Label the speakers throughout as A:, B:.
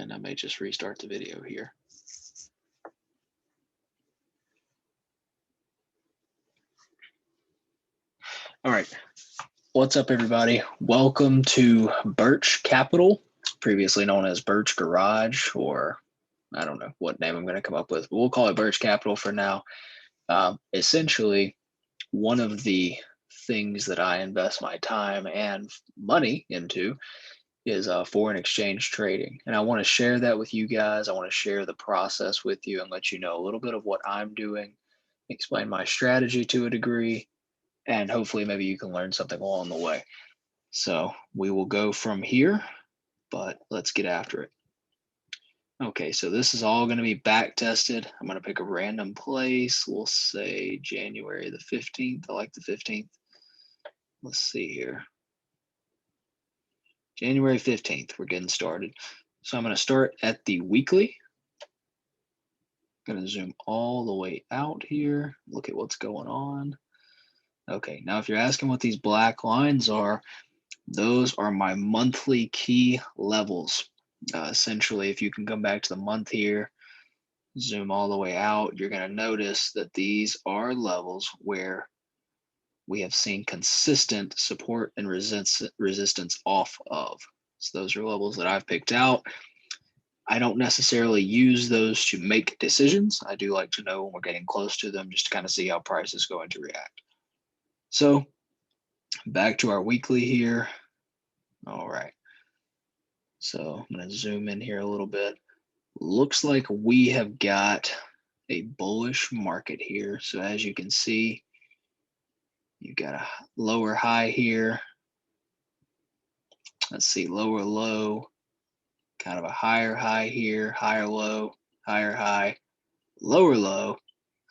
A: And I may just restart the video here. All right. What's up, everybody? Welcome to Birch Capital, previously known as Birch Garage, or I don't know what name I'm going to come up with, but we'll call it Birch Capital for now. Essentially, one of the things that I invest my time and money into is foreign exchange trading. And I want to share that with you guys. I want to share the process with you and let you know a little bit of what I'm doing, explain my strategy to a degree, and hopefully maybe you can learn something along the way. So we will go from here, but let's get after it. Okay, so this is all going to be back tested. I'm going to pick a random place. We'll say January the 15th. I like the 15th. Let's see here. January 15th, we're getting started. So I'm going to start at the weekly. I'm going to zoom all the way out here. Look at what's going on. Okay, now if you're asking what these black lines are, those are my monthly key levels. Essentially, if you can come back to the month here, zoom all the way out, you're going to notice that these are levels where we have seen consistent support and resistance off of. So those are levels that I've picked out. I don't necessarily use those to make decisions. I do like to know when we're getting close to them just to kind of see how price is going to react. So back to our weekly here. All right. So I'm going to zoom in here a little bit. Looks like we have got a bullish market here. So as you can see, you've got a lower high here. Let's see, lower low, kind of a higher high here, higher low, higher high, lower low,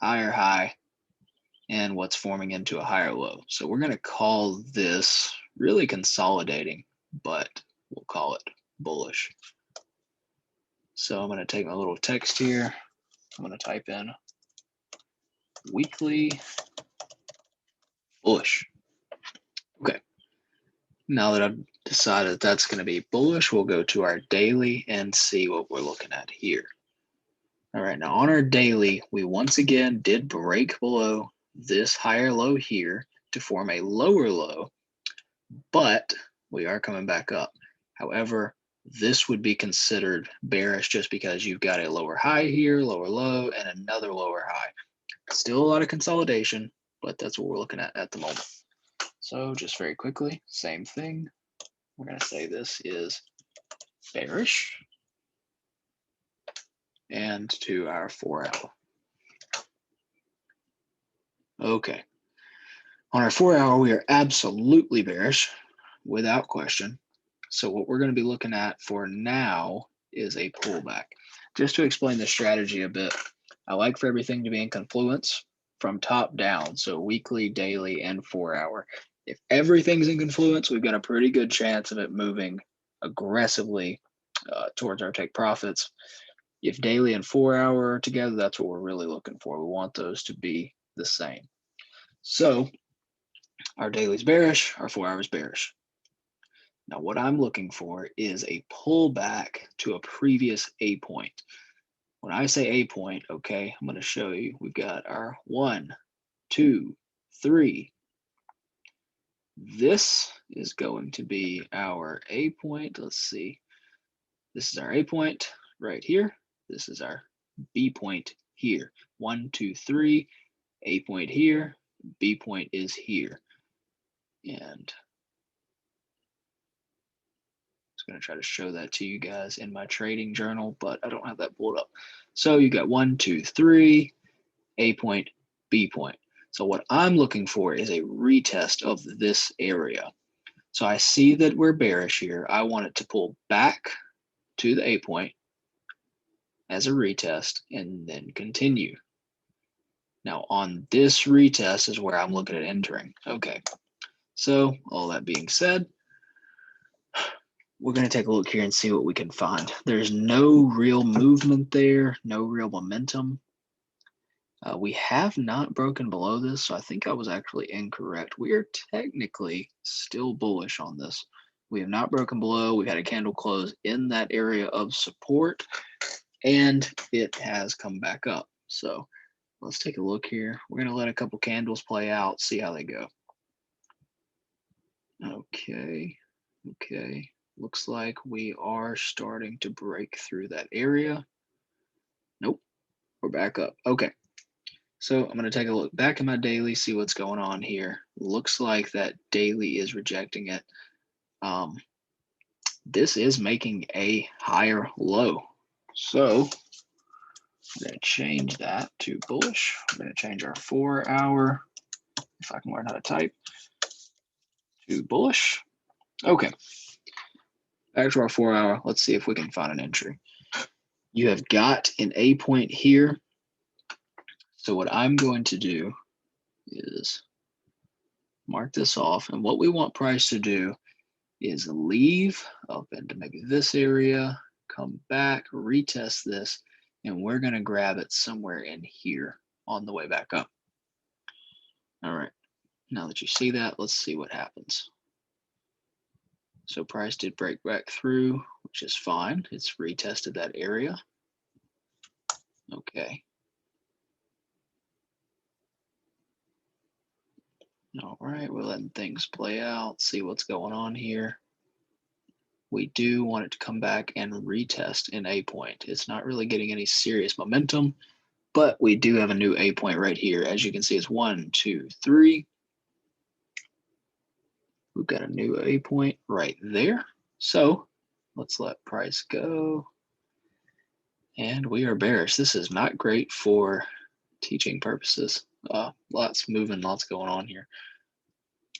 A: higher high, and what's forming into a higher low. So we're going to call this really consolidating, but we'll call it bullish. So I'm going to take my little text here. I'm going to type in weekly bullish. Okay. Now that I've decided that's going to be bullish, we'll go to our daily and see what we're looking at here. All right, now on our daily, we once again did break below this higher low here to form a lower low, but we are coming back up. However, this would be considered bearish just because you've got a lower high here, lower low, and another lower high. Still a lot of consolidation, but that's what we're looking at the moment. So just very quickly, same thing. We're going to say this is bearish. And to our 4 hour. Okay. On our 4 hour, we are absolutely bearish, without question. So what we're going to be looking at for now is a pullback. Just to explain the strategy a bit, I like for everything to be in confluence from top down, so weekly, daily, and 4 hour. If everything's in confluence, we've got a pretty good chance of it moving aggressively towards our take profits. If daily and 4 hour are together, that's what we're really looking for. We want those to be the same. So our daily's bearish, our 4 hours bearish. Now what I'm looking for is a pullback to a previous A point. When I say A point, okay, I'm going to show you. We've got our 1, 2, 3. This is going to be our A point. Let's see. This is our A point right here. This is our B point here. 1, 2, 3. A point here. B point is here. And I'm going to try to show that to you guys in my trading journal, but I don't have that pulled up. So you got 1, 2, 3, A point, B point. So what I'm looking for is a retest of this area. So I see that we're bearish here. I want it to pull back to the A point as a retest and then continue. Now on this retest is where I'm looking at entering. Okay, so all that being said, we're going to take a look here and see what we can find. There's no real movement there, no real momentum. We have not broken below this, so I think I was actually incorrect. We are technically still bullish on this. We have not broken below. We've had a candle close in that area of support, and it has come back up. So let's take a look here. We're going to let a couple candles play out, see how they go. Okay. Looks like we are starting to break through that area. Nope, we're back up. Okay. So I'm going to take a look back at my daily, see what's going on here. Looks like that daily is rejecting it. This is making a higher low. So I'm going to change that to bullish. I'm going to change our 4 hour, if I can learn how to type, to bullish. Okay. Back to our 4 hour. Let's see if we can find an entry. You have got an A point here. So what I'm going to do is mark this off. And what we want price to do is leave up into maybe this area, come back, retest this, and we're going to grab it somewhere in here on the way back up. All right. Now that you see that, let's see what happens. So price did break back through, which is fine. It's retested that area. Okay. All right, we're letting things play out, see what's going on here. We do want it to come back and retest an A point. It's not really getting any serious momentum, but we do have a new A point right here. As you can see, it's 1, 2, 3. We've got a new A point right there. So let's let price go. And we are bearish. This is not great for teaching purposes. Lots moving, lots going on here.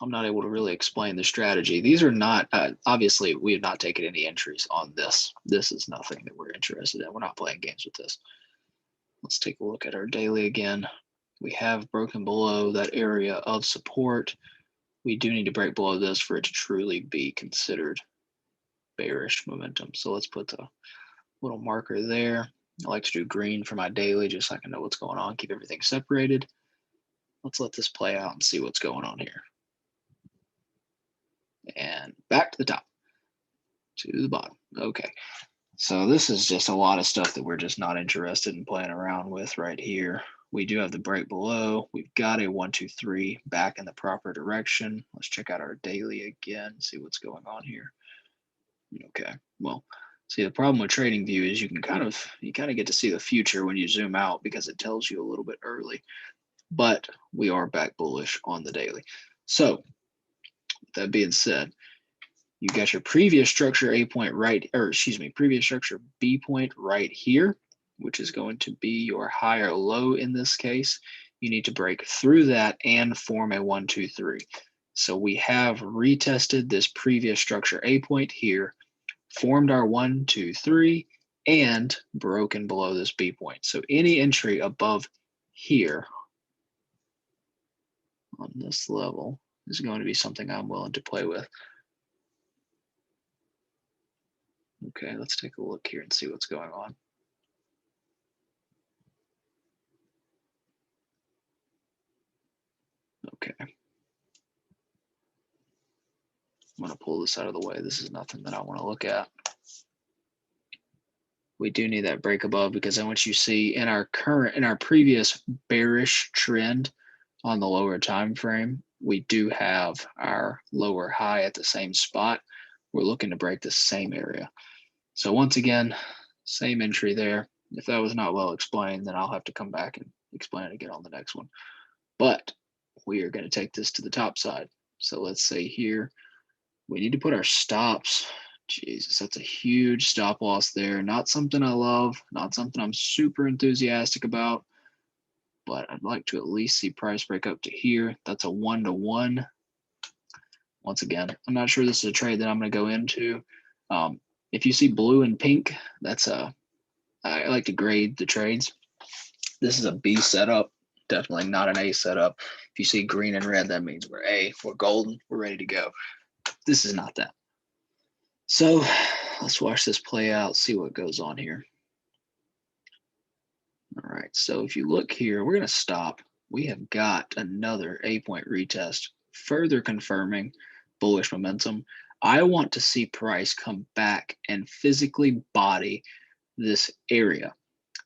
A: I'm not able to really explain the strategy. These are not, obviously, we have not taken any entries on this. This is nothing that we're interested in. We're not playing games with this. Let's take a look at our daily again. We have broken below that area of support. We do need to break below this for it to truly be considered bearish momentum. So let's put the little marker there. I like to do green for my daily just so I can know what's going on, keep everything separated. Let's let this play out and see what's going on here. And back to the top, to the bottom. Okay, so this is just a lot of stuff that we're just not interested in playing around with right here. We do have the break below. We've got a 1, 2, 3 back in the proper direction. Let's check out our daily again, see what's going on here. Okay, well, see, the problem with trading view is you kind of get to see the future when you zoom out because it tells you a little bit early. But we are back bullish on the daily. So that being said, you got your previous structure A point right, or excuse me, previous structure B point right here, which is going to be your higher low in this case. You need to break through that and form a 1, 2, 3. So we have retested this previous structure A point here, formed our 1, 2, 3, and broken below this B point. So any entry above here on this level is going to be something I'm willing to play with. Okay, let's take a look here and see what's going on. Okay. I'm going to pull this out of the way. This is nothing that I want to look at. We do need that break above because then what you see in our previous bearish trend on the lower time frame, we do have our lower high at the same spot. We're looking to break the same area. So once again, same entry there. If that was not well explained, then I'll have to come back and explain it again on the next one. But we are going to take this to the top side. So let's say here, we need to put our stops. Jesus, that's a huge stop loss there. Not something I love, not something I'm super enthusiastic about, but I'd like to at least see price break up to here. That's a 1-to-1. Once again, I'm not sure this is a trade that I'm going to go into. If you see blue and pink, I like to grade the trades. This is a B setup, definitely not an A setup. If you see green and red, that means we're A. If we're golden, we're ready to go. This is not that. So let's watch this play out, see what goes on here. All right, so if you look here, we're going to stop. We have got another A point retest, further confirming bullish momentum. I want to see price come back and physically body this area.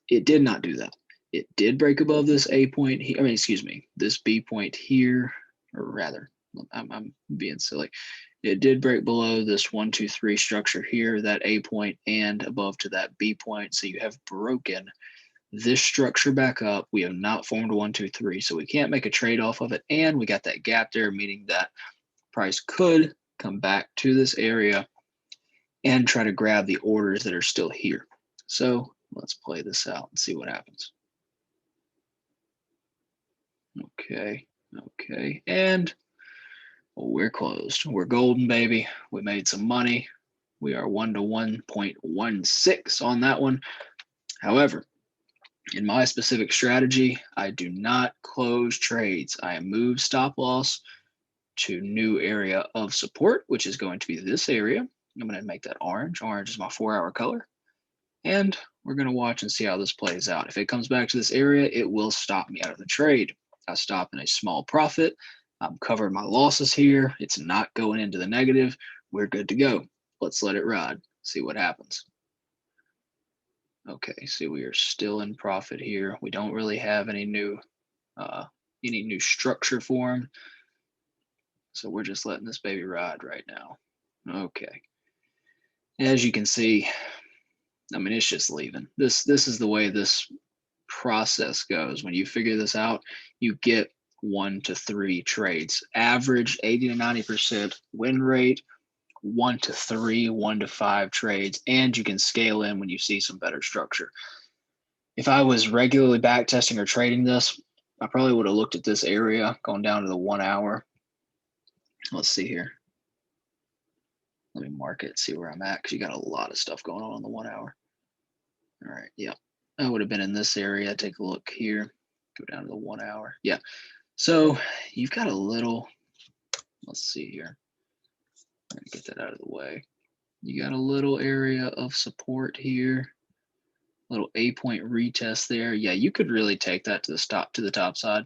A: It did not do that. It did break above this A point here. I mean, excuse me, this B point here, or rather, I'm being silly. It did break below this 1, 2, 3 structure here, that A point, and above to that B point. So you have broken this structure back up. We have not formed a 1, 2, 3, so we can't make a trade off of it. And we got that gap there, meaning that price could come back to this area and try to grab the orders that are still here. So let's play this out and see what happens. Okay, okay, and we're closed. We're golden, baby. We made some money. We are 1 to 1.16 on that one. However, in my specific strategy, I do not close trades. I move stop loss to new area of support, which is going to be this area. I'm going to make that orange. Orange is my 4-hour color. And we're going to watch and see how this plays out. If it comes back to this area, it will stop me out of the trade. I stop in a small profit. I'm covering my losses here. It's not going into the negative. We're good to go. Let's let it ride. See what happens. Okay, so we are still in profit here. We don't really have any new structure formed. So we're just letting this baby ride right now. Okay. As you can see, I mean, it's just leaving. This is the way this process goes. When you figure this out, you get 1 to 3 trades. Average 80 to 90% win rate, 1 to 3, 1 to 5 trades, and you can scale in when you see some better structure. If I was regularly back testing or trading this, I probably would have looked at this area, gone down to the 1 hour. Let's see here. Let me mark it, see where I'm at, because you got a lot of stuff going on the 1 hour. All right, yeah. I would have been in this area. Take a look here. Go down to the 1 hour. Yeah. So you've got a little, let's see here. I'm gonna get that out of the way. You got a little area of support here. Little A point retest there. Yeah, you could really take that to the top side.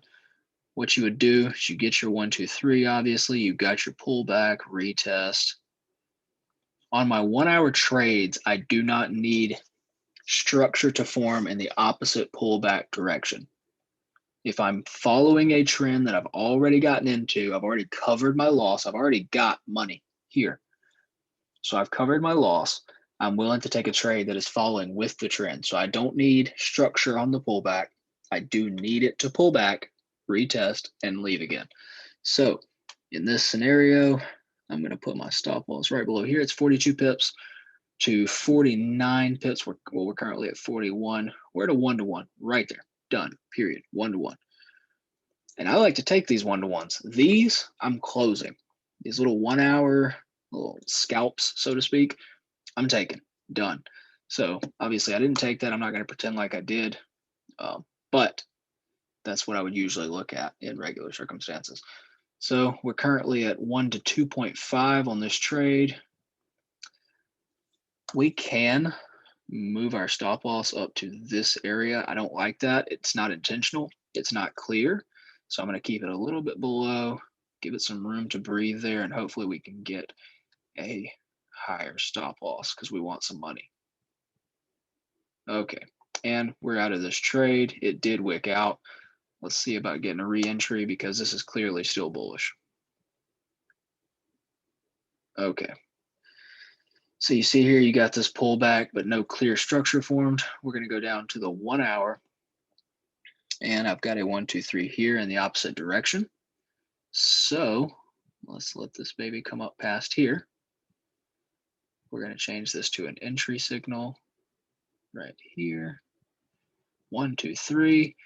A: What you would do is you get your 1, 2, 3, obviously. You got your pullback, retest. On my 1 hour trades, I do not need structure to form in the opposite pullback direction. If I'm following a trend that I've already gotten into, I've already covered my loss, I've already got money here. So I've covered my loss. I'm willing to take a trade that is following with the trend. So I don't need structure on the pullback. I do need it to pull back, retest, and leave again. So in this scenario, I'm going to put my stop loss right below here. It's 42 pips to 49 pips. We're currently at 41. We're at a 1 to 1 right there. Done. Period. 1 to 1. And I like to take these 1 to 1s. These I'm closing. These little 1 hour little scalps, so to speak, I'm taking. Done. So obviously I didn't take that. I'm not going to pretend like I did. But that's what I would usually look at in regular circumstances. So we're currently at 1 to 2.5 on this trade. We can move our stop loss up to this area. I don't like that. It's not intentional. It's not clear. So I'm going to keep it a little bit below, give it some room to breathe there, and hopefully we can get a higher stop loss because we want some money. Okay, and we're out of this trade. It did wick out. Let's see about getting a re-entry because this is clearly still bullish. Okay. So you see here, you got this pullback, but no clear structure formed. We're going to go down to the 1 hour. And I've got a 1, 2, 3 here in the opposite direction. So let's let this baby come up past here. We're going to change this to an entry signal right here. 1, 2, 3.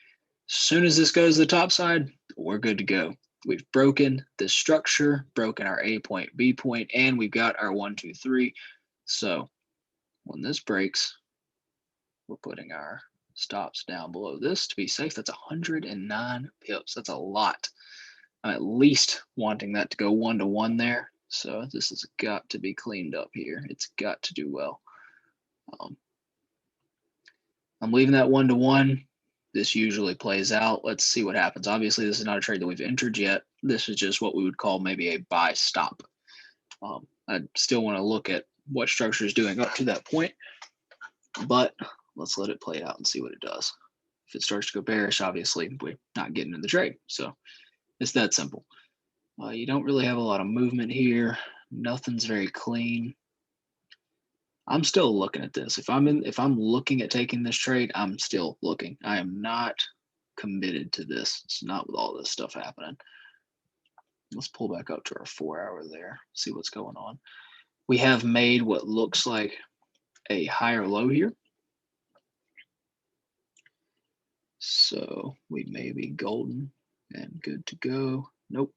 A: As soon as this goes to the top side, we're good to go. We've broken this structure, broken our A point, B point, and we've got our 1, 2, 3. So when this breaks, we're putting our stops down below this to be safe. That's 109 pips. That's a lot. I'm at least wanting that to go 1 to 1 there. So this has got to be cleaned up here. It's got to do well. I'm leaving that 1 to 1. This usually plays out. Let's see what happens. Obviously, this is not a trade that we've entered yet. This is just what we would call maybe a buy stop. I still want to look at what structure is doing up to that point, but let's let it play out and see what it does. If it starts to go bearish, obviously we're not getting in the trade. So it's that simple. You don't really have a lot of movement here. Nothing's very clean. I'm still looking at this. If I'm looking at taking this trade, I'm still looking. I am not committed to this. It's not with all this stuff happening. Let's pull back up to our 4-hour there, see what's going on. We have made what looks like a higher low here. So we may be golden and good to go. Nope.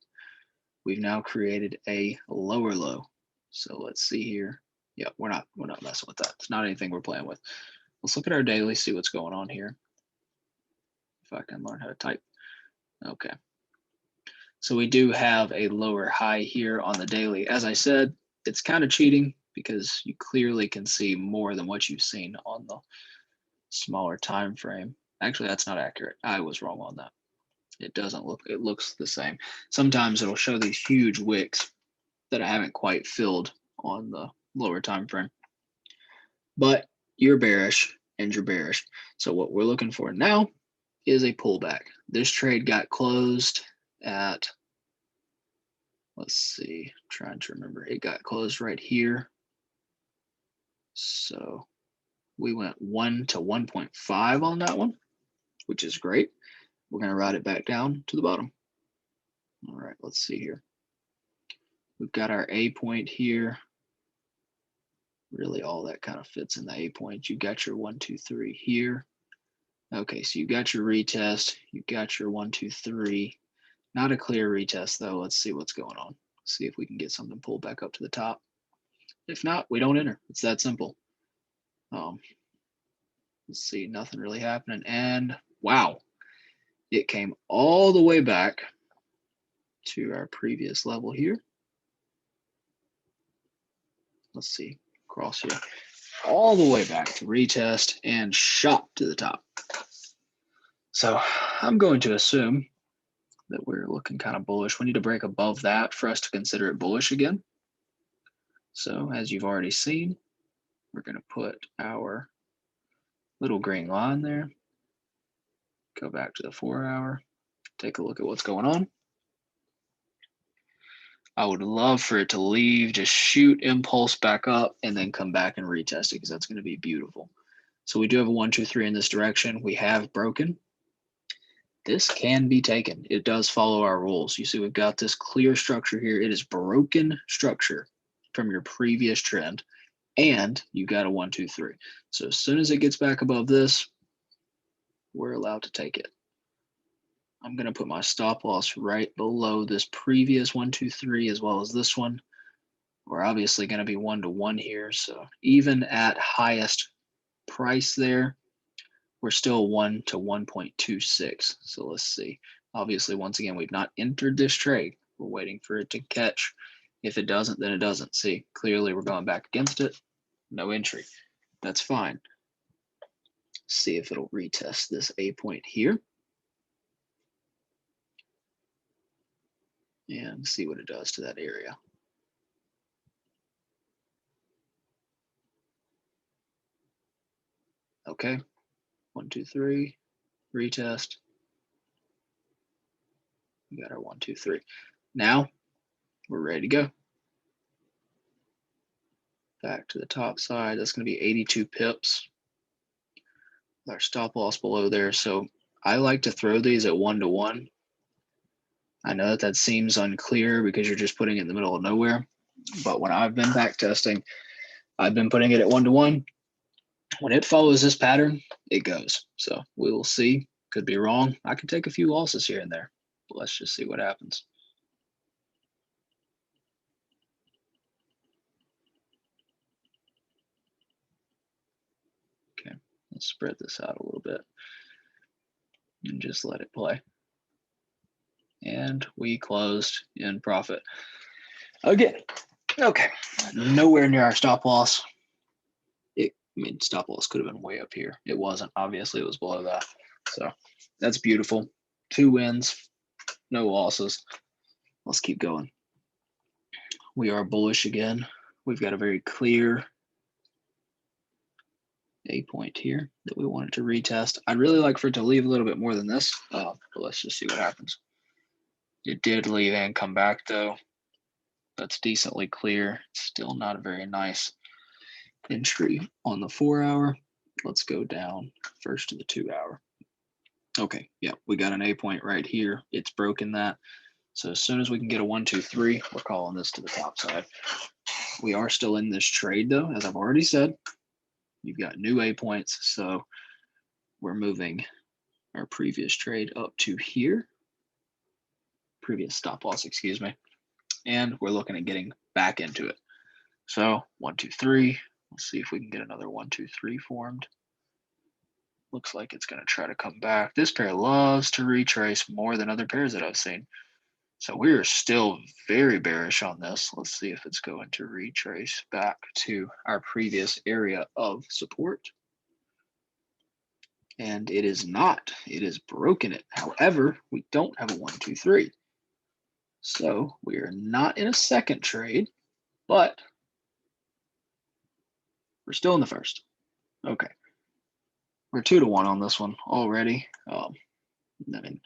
A: We've now created a lower low. So let's see here. Yeah, we're not messing with that. It's not anything we're playing with. Let's look at our daily, see what's going on here. If I can learn how to type. Okay. So we do have a lower high here on the daily. As I said, it's kind of cheating because you clearly can see more than what you've seen on the smaller time frame. Actually, that's not accurate. I was wrong on that. It doesn't look, it looks the same. Sometimes it'll show these huge wicks that I haven't quite filled on the lower time frame. But you're bearish and you're bearish. So what we're looking for now is a pullback. This trade got closed at, let's see, trying to remember, it got closed right here. So we went 1 to 1.5 on that one, which is great. We're going to ride it back down to the bottom. All right, let's see here. We've got our A point here. Really all that kind of fits in the A point. You got your 1, 2, 3 here. Okay, so you got your retest. You got your 1, 2, 3. Not a clear retest though. Let's see what's going on. See if we can get something pulled back up to the top. If not, we don't enter. It's that simple. Let's see, nothing really happening. And wow, it came all the way back to our previous level here. Let's see, cross here. All the way back to retest and shot to the top. So I'm going to assume that we're looking kind of bullish. We need to break above that for us to consider it bullish again. So as you've already seen, we're going to put our little green line there. Go back to the 4-hour. Take a look at what's going on. I would love for it to leave, just shoot impulse back up, and then come back and retest it because that's going to be beautiful. So we do have a 1, 2, 3 in this direction. We have broken. This can be taken. It does follow our rules. You see we've got this clear structure here. It is broken structure from your previous trend, and you got a 1, 2, 3. So as soon as it gets back above this, we're allowed to take it. I'm going to put my stop loss right below this previous 1, 2, 3 as well as this one. We're obviously going to be 1 to 1 here. So even at highest price there, we're still 1 to 1.26. So let's see. Obviously, once again, we've not entered this trade. We're waiting for it to catch. If it doesn't, then it doesn't. See, clearly we're going back against it. No entry. That's fine. See if it'll retest this A point here. And see what it does to that area. Okay, 1, 2, 3, retest. We got our 1, 2, 3. Now we're ready to go. Back to the top side. That's going to be 82 pips. Our stop loss below there. So I like to throw these at 1 to 1. I know that seems unclear because you're just putting it in the middle of nowhere. But when I've been back testing, I've been putting it at 1 to 1. When it follows this pattern, it goes. So we will see. Could be wrong. I could take a few losses here and there. But let's just see what happens. Okay, let's spread this out a little bit and just let it play. And we closed in profit. Again, okay, nowhere near our stop loss. Stop loss could have been way up here. It wasn't. Obviously, it was below that. So that's beautiful. 2 wins, no losses. Let's keep going. We are bullish again. we've got a very clear A point here that we wanted to retest. I'd really like for it to leave a little bit more than this, but let's just see what happens. It did leave and come back though. That's decently clear. Still not a very nice entry on the 4 hour. Let's go down first to the 2 hour. Okay, yeah, we got an A point right here. It's broken that. So as soon as we can get a 1, 2, 3, we're calling this to the top side. We are still in this trade though, as I've already said. You've got new A points, so we're moving our previous trade up to here. Previous stop loss, excuse me. And we're looking at getting back into it. So 1, 2, 3. Let's see if we can get another 1, 2, 3 formed. Looks like it's going to try to come back. This pair loves to retrace more than other pairs that I've seen. So we are still very bearish on this. Let's see if it's going to retrace back to our previous area of support. And it is not. It is broken it. However, we don't have a 1, 2, 3. So we are not in a second trade, but we're still in the first. Okay. We're 2 to 1 on this one already. I mean,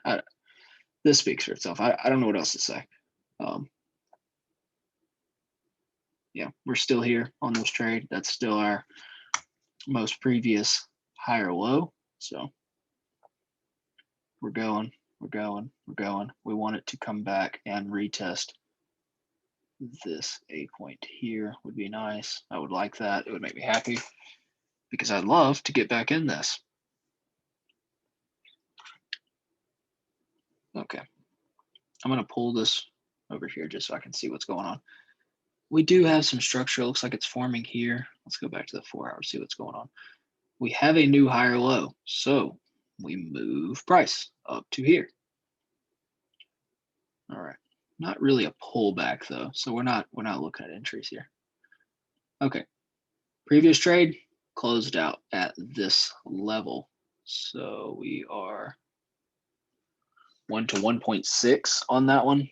A: this speaks for itself. I don't know what else to say. Yeah, we're still here on this trade. That's still our most previous higher low. So we're going, we're going, we're going. We want it to come back and retest this A point here would be nice. I would like that. It would make me happy because I'd love to get back in this. Okay. I'm going to pull this over here just so I can see what's going on. We do have some structure. It looks like it's forming here. Let's go back to the 4 hours, see what's going on. We have a new higher low. So we move price up to here. All right. Not really a pullback though. So we're not looking at entries here. Okay. Previous trade closed out at this level. So we are 1 to 1.6 on that one.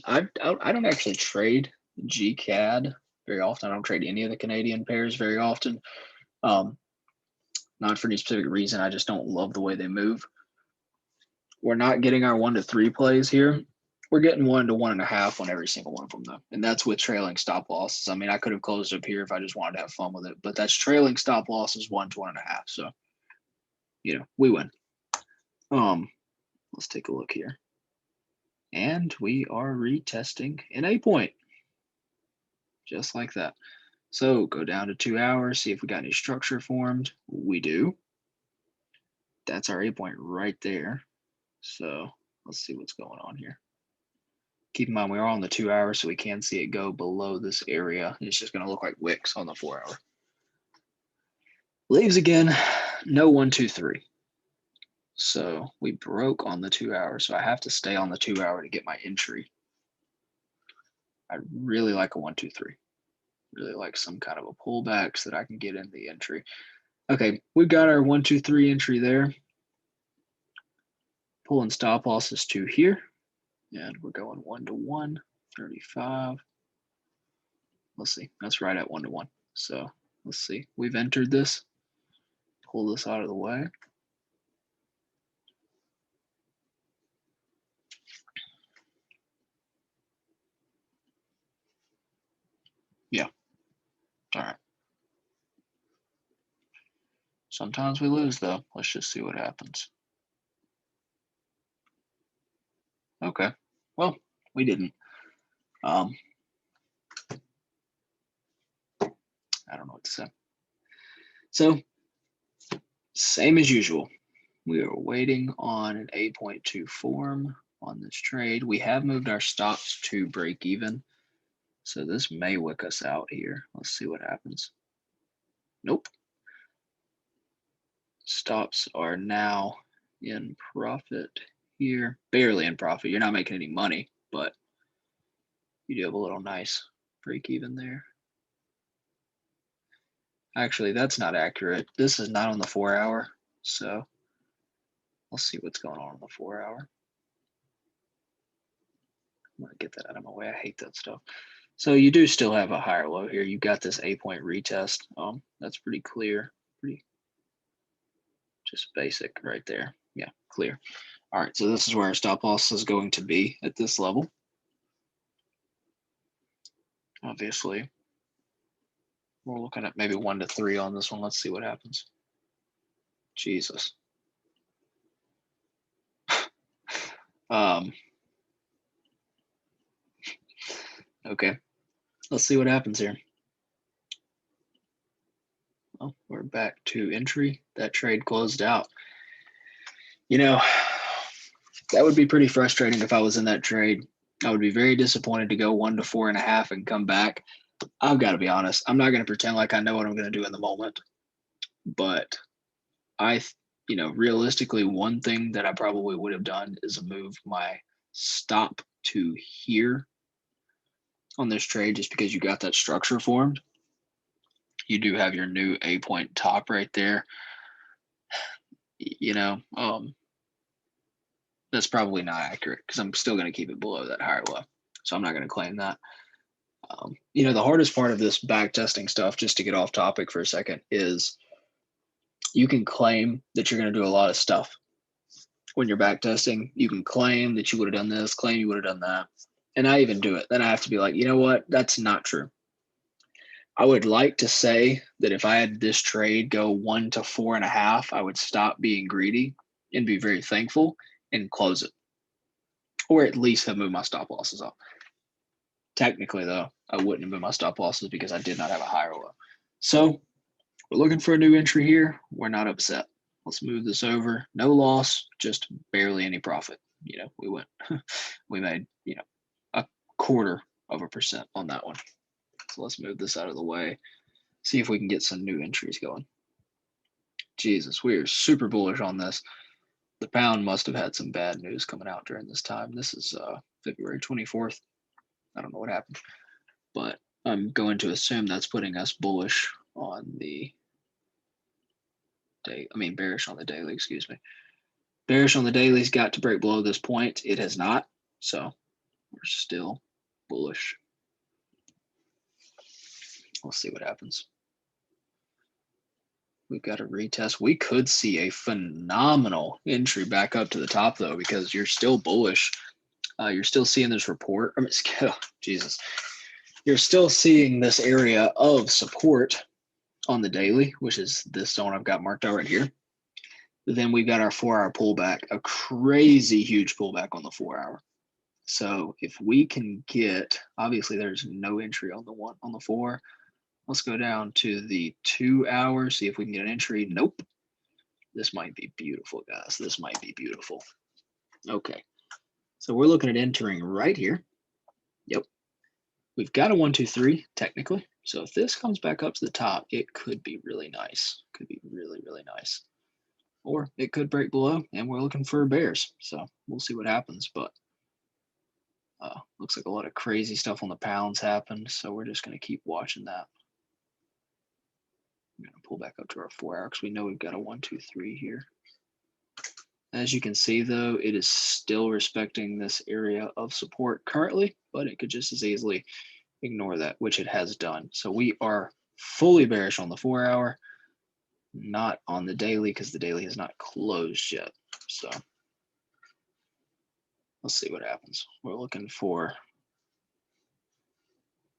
A: I don't actually trade GCAD very often. I don't trade any of the Canadian pairs very often. Not for any specific reason. I just don't love the way they move. We're not getting our 1 to 3 plays here. We're getting 1 to 1.5 on every single one of them, though. And that's with trailing stop losses. I mean, I could have closed up here if I just wanted to have fun with it, but that's trailing stop losses 1 to 1.5. So, we win. Let's take a look here. And we are retesting an A point. Just like that. So go down to 2 hours, see if we got any structure formed. We do. That's our A point right there. So let's see what's going on here. Keep in mind, we are on the 2 hours, so we can see it go below this area. It's just going to look like wicks on the 4 hour. Leaves again, no 1, 2, 3. So we broke on the 2 hours, so I have to stay on the 2 hour to get my entry. I really like a 1, 2, 3. Really like some kind of a pullback so that I can get in the entry. Okay, we've got our 1, 2, 3 entry there. Pulling stop losses to here. And we're going 1 to 1, 35. Let's see, that's right at 1 to 1. So let's see, we've entered this. Pull this out of the way. Yeah, all right. Sometimes we lose though. Let's just see what happens. Okay, well, we didn't. I don't know what to say. So, same as usual. We are waiting on an A point to form on this trade. We have moved our stops to break even. So this may wick us out here. Let's see what happens. Nope. Stops are now in profit here. Barely in profit. You're not making any money, but you do have a little nice break even there. Actually, that's not accurate. This is not on the 4 hour. So let's see what's going on the 4 hour. I'm going to get that out of my way. I hate that stuff. So you do still have a higher low here. You got this 8-point retest. That's pretty clear, pretty just basic right there. Yeah, clear. All right, so this is where our stop loss is going to be at this level. Obviously, we're looking at maybe 1 to 3 on this one. Let's see what happens. Jesus. Okay, let's see what happens here. Well, we're back to entry. That trade closed out. You know, that would be pretty frustrating if I was in that trade. I would be very disappointed to go 1 to 4.5 and come back. I've got to be honest. I'm not going to pretend like I know what I'm going to do in the moment, but realistically, one thing that I probably would have done is move my stop to here on this trade, just because you got that structure formed. You do have your new 8-point top right there. That's probably not accurate because I'm still going to keep it below that higher low. So I'm not going to claim that. The hardest part of this back testing stuff, just to get off topic for a second, is you can claim that you're going to do a lot of stuff when you're back testing. You can claim that you would have done this, claim you would have done that, and I even do it. Then I have to be like, you know what? That's not true. I would like to say that if I had this trade go 1 to 4.5, I would stop being greedy and be very thankful and close it, or at least have moved my stop losses up. Technically, though, I wouldn't have moved my stop losses because I did not have a higher low. So we're looking for a new entry here. We're not upset. Let's move this over. No loss, just barely any profit. We made, a 0.25% on that one. So let's move this out of the way. See if we can get some new entries going. Jesus, we are super bullish on this. The pound must have had some bad news coming out during this time. This is February 24th. I don't know what happened, but I'm going to assume that's putting us bullish on the day. Bearish on the daily, excuse me. Bearish on the daily's got to break below this point. It has not, so we're still bullish. We'll see what happens. We've got a retest. We could see a phenomenal entry back up to the top, though, because you're still bullish. You're still seeing this report. Jesus. You're still seeing this area of support on the daily, which is this zone I've got marked out right here. Then we've got our 4-hour pullback, a crazy huge pullback on the 4-hour. So if we can get, obviously there's no entry on the 4. Let's go down to the 2 hours, see if we can get an entry. Nope. This might be beautiful, guys. This might be beautiful. Okay. So we're looking at entering right here. Yep. We've got a 1, 2, 3 technically. So if this comes back up to the top, it could be really nice. Could be really, really nice. Or it could break below, and we're looking for bears. So we'll see what happens. But looks like a lot of crazy stuff on the pounds happened. So we're just going to keep watching that. I'm going to pull back up to our 4-hour because we know we've got a 1, 2, 3 here. As you can see, though, it is still respecting this area of support currently, but it could just as easily ignore that, which it has done. So we are fully bearish on the 4-hour, not on the daily because the daily has not closed yet. So let's see what happens. We're looking for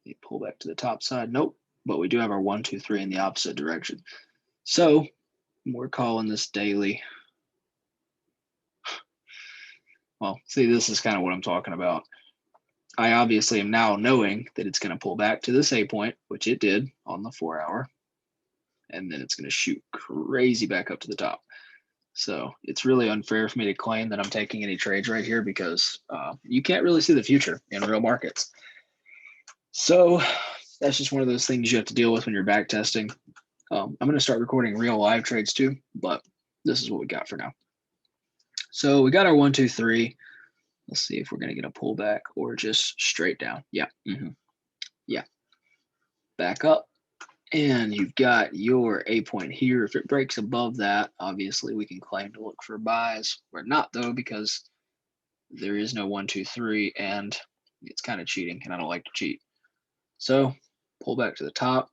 A: a pullback to the top side. Nope, but we do have our 1, 2, 3 in the opposite direction. So we're calling this daily. Well, see, this is kind of what I'm talking about. I obviously am now knowing that it's going to pull back to this 8-point, which it did on the 4-hour, and then it's going to shoot crazy back up to the top. So it's really unfair for me to claim that I'm taking any trades right here because you can't really see the future in real markets. So that's just one of those things you have to deal with when you're back testing. I'm going to start recording real live trades too, but this is what we got for now. So we got our 1, 2, 3. Let's see if we're going to get a pullback or just straight down. Yeah. Yeah. Back up. And you've got your 8-point here. If it breaks above that, obviously we can claim to look for buys. We're not, though, because there is no 1, 2, 3, and it's kind of cheating, and I don't like to cheat. So pull back to the top.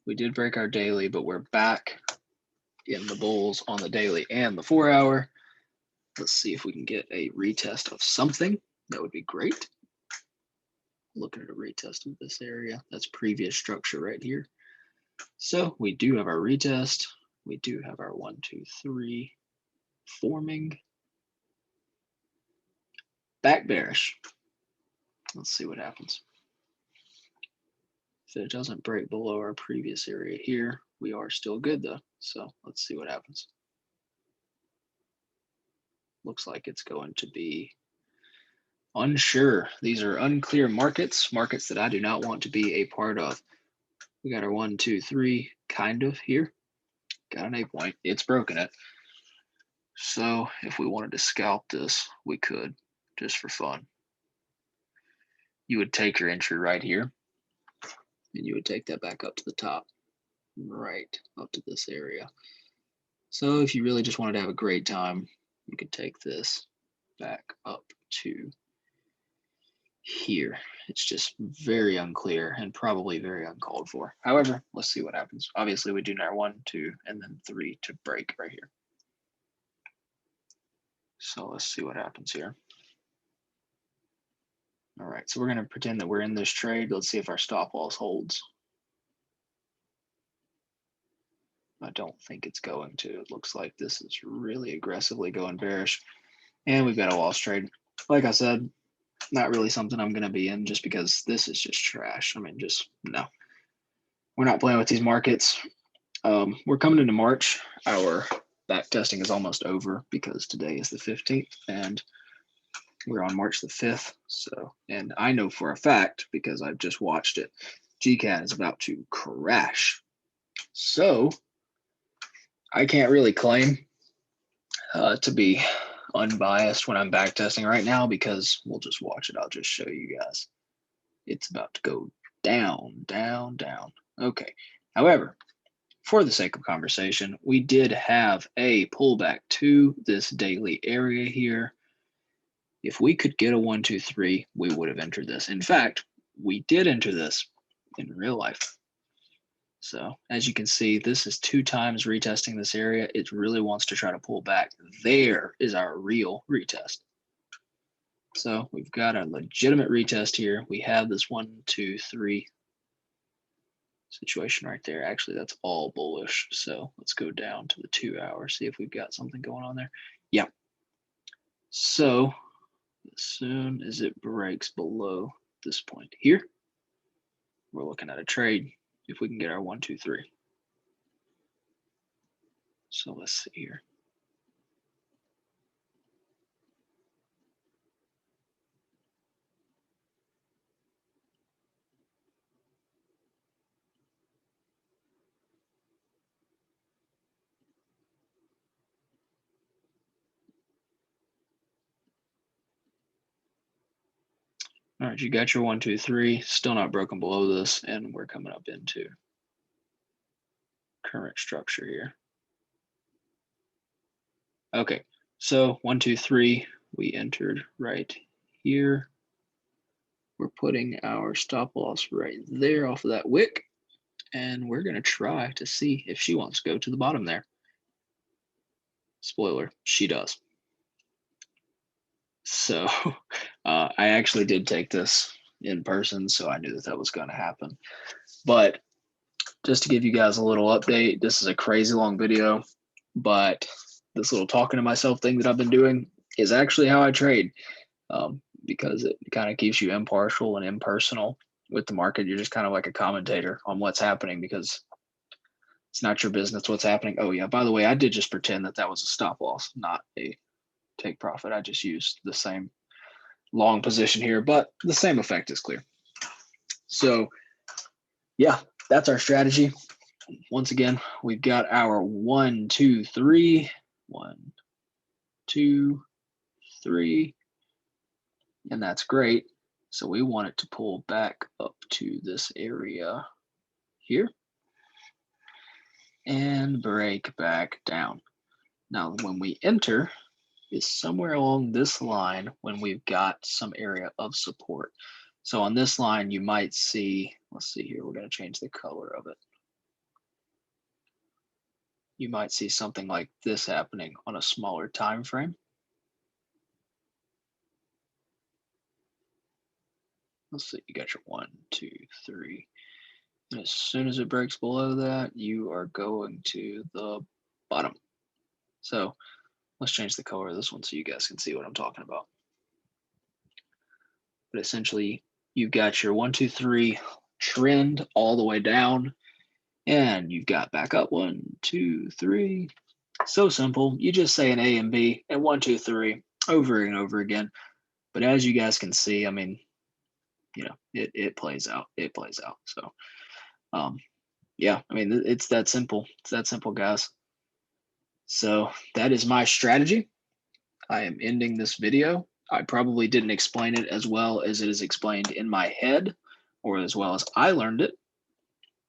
A: We did break our daily, but we're back in the bulls on the daily and the 4 hour. Let's see if we can get a retest of something. That would be great. Looking at a retest of this area. That's previous structure right here. So we do have our retest. We do have our 1, 2, 3 forming. Back bearish. Let's see what happens. If it doesn't break below our previous area here, we are still good though. So let's see what happens. Looks like it's going to be unsure. These are unclear markets that I do not want to be a part of. We got our 1, 2, 3 kind of here. Got an A point. It's broken it. So if we wanted to scalp this, we could, just for fun. You would take your entry right here, and you would take that back up to the top, right up to this area. So if you really just wanted to have a great time, you could take this back up to here. It's just very unclear and probably very uncalled for. However, let's see what happens. Obviously, we do our 1, 2, and then 3 to break right here. So let's see what happens here. All right, so we're going to pretend that we're in this trade. Let's see if our stop loss holds. I don't think it's going to. It looks like this is really aggressively going bearish. And we've got a loss trade. Like I said, not really something I'm going to be in just because this is just trash. I mean, just no. We're not playing with these markets. We're coming into March. Our back testing is almost over because today is the 15th and we're on March the 5th. So, and I know for a fact because I've just watched it, GCAT is about to crash. So I can't really claim to be unbiased when I'm back testing right now because we'll just watch it. I'll just show you guys. It's about to go down, down, down. Okay. However, for the sake of conversation, we did have a pullback to this daily area here. If we could get a 1, 2, 3, we would have entered this. In fact, we did enter this in real life. So as you can see, this is 2 times retesting this area. It really wants to try to pull back. There is our real retest. So we've got a legitimate retest here. We have this 1, 2, 3 situation right there. Actually, that's all bullish. So let's go down to the 2 hour, see if we've got something going on there. Yeah. So as soon as it breaks below this point here, we're looking at a trade if we can get our 1, 2, 3. So let's see here. All right, you got your 1, 2, 3, still not broken below this, and we're coming up into current structure here. Okay, so 1, 2, 3, we entered right here. We're putting our stop loss right there off of that wick, and we're going to try to see if she wants to go to the bottom there. Spoiler, she does. So I actually did take this in person, so I knew that that was going to happen. But just to give you guys a little update, this is a crazy long video, but this little talking to myself thing that I've been doing is actually how I trade, because it kind of keeps you impartial and impersonal with the market. You're just kind of like a commentator on what's happening because it's not your business what's happening. Oh yeah, by the way, I did just pretend that that was a stop loss, not a take profit. I just used the same long position here, but the same effect is clear. So yeah, that's our strategy. Once again, we've got our 1, 2, 3, 1, 2, 3, and that's great. So we want it to pull back up to this area here and break back down. Now, when we enter is somewhere along this line when we've got some area of support. So on this line, you might see, let's see here, we're going to change the color of it. You might see something like this happening on a smaller time frame. Let's see, you got your 1, 2, 3. And as soon as it breaks below that, you are going to the bottom. So let's change the color of this one so you guys can see what I'm talking about. But essentially, you've got your 1, 2, 3 trend all the way down, and you've got back up 1, 2, 3. So simple. You just say an A and B and 1, 2, 3 over and over again. But as you guys can see, I mean, you know, it plays out. It plays out. So, yeah, I mean, it's that simple. It's that simple, guys. So that is my strategy. I am ending this video. I probably didn't explain it as well as it is explained in my head, or as well as I learned it,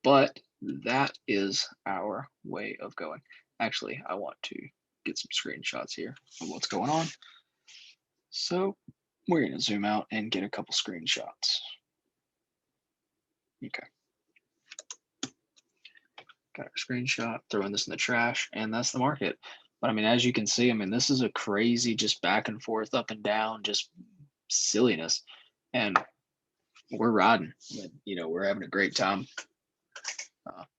A: but that is our way of going. Actually, I want to get some screenshots here of what's going on. So we're going to zoom out and get a couple screenshots. Okay. Got a screenshot, throwing this in the trash, and that's the market. But I mean, as you can see, I mean, this is a crazy just back and forth, up and down, just silliness. And we're riding. You know, we're having a great time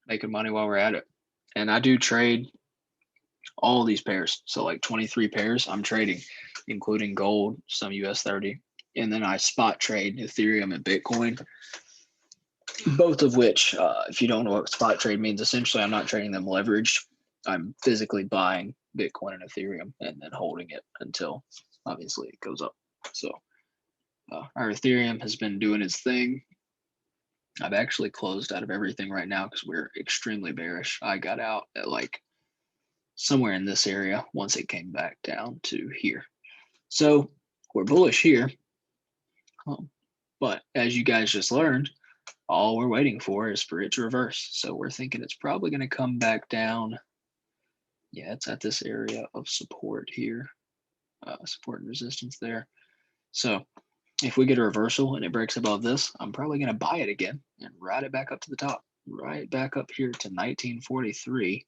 A: making money while we're at it. And I do trade all these pairs. So like 23 pairs I'm trading, including gold, some US30. And then I spot trade Ethereum and Bitcoin, both of which, if you don't know what spot trade means, essentially I'm not trading them leveraged. I'm physically buying Bitcoin and Ethereum and then holding it until obviously it goes up. So our Ethereum has been doing its thing. I've actually closed out of everything right now because we're extremely bearish. I got out at like somewhere in this area once it came back down to here. So we're bullish here. But as you guys just learned, all we're waiting for is for it to reverse. So we're thinking it's probably going to come back down. Yeah, it's at this area of support here, support and resistance there. So if we get a reversal and it breaks above this, I'm probably going to buy it again and ride it back up to the top, right back up here to 1943,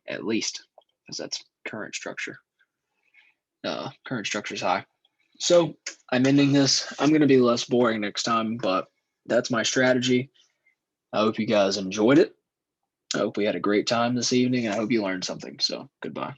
A: at least, because that's current structure. Current structure is high. So I'm ending this. I'm going to be less boring next time, but that's my strategy. I hope you guys enjoyed it. I hope we had a great time this evening, and I hope you learned something. So goodbye.